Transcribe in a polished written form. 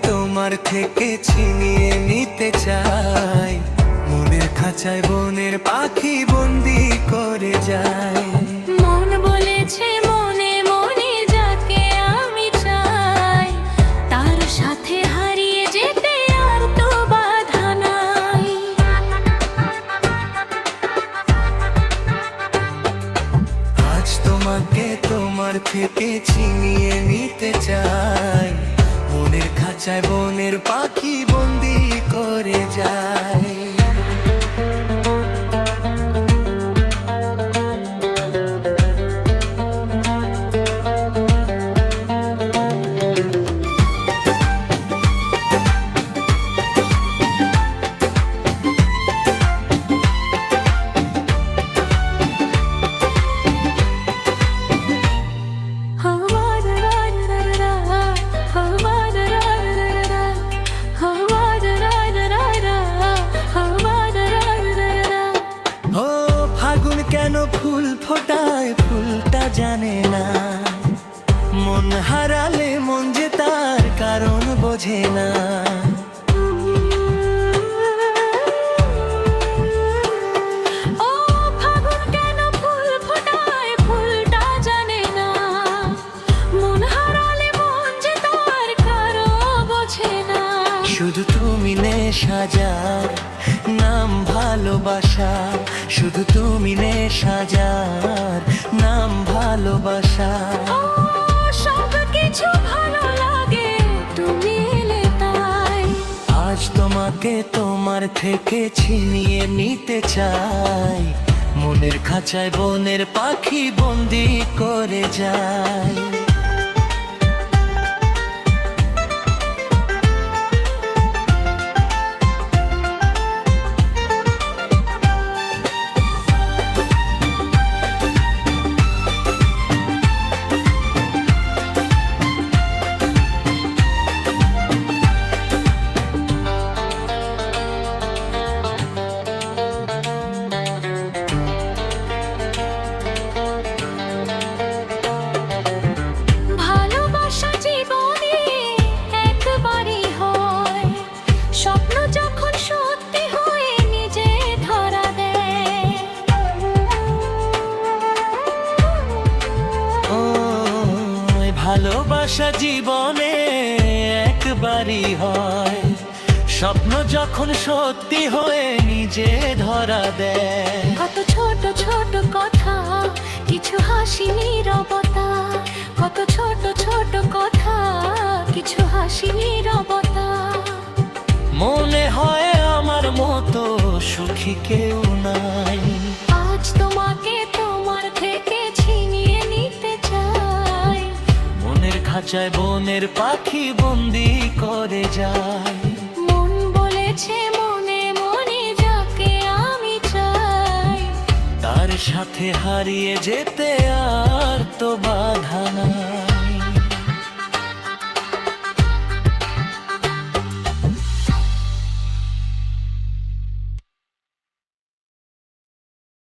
তোমার থেকে ছিনিয়ে নিতে চাই, মনের খাঁচায় বনের পাখি বন্দি করে যায়। মন বলেছে মনে মনে যাকে আমি চাই, তার সাথে হারিয়ে যেতে আর তো বাধা নাই। আজ তোমাকে তোমার থেকে ছিনিয়ে নিতে চাই, মনের খাঁচায় বনের পাখি বন্দি করে যায়। কেন ফুল ফোটায় ফুলটা জানে না, মন হারালে মন যে তার কারণ বোঝে না। ও ফাগুন কেন ফুল ফোটায় ফুলটা জানে না, মন হারালে মন যে তার কারণ বোঝে না। শুধু তুমি নেশা যার নাম ভালোবাসা, শুধু তুমি নেশা যার নাম ভালোবাসা। সব কিছু ভালো লাগে তুমি এলে তাই, আজ তোমাকে তোমার থেকে ছিনিয়ে নিতে চাই, মনের খাঁচায় বনের পাখি বন্দি করে যায়। ভালোবাসা জীবনে একবারই হয়, স্বপ্ন যখন সত্যি হয়ে নিজে ধরা দেয়। কত ছোট ছোট কথা, কিছু হাসি নীরবতা, কত ছোট ছোট কথা, কিছু হাসি নীরবতা। মনে হয় আমার মতো সুখী কেউ নাই, আজ তোমাকে তোমার থেকে ছিনিয়ে নিতে চাই, মনের খাঁচায় বনের পাখি বন্দি করে যায়। মন বলেছে মনে মনে যাকে আমি চাই, তার সাথে হারিয়ে যেতে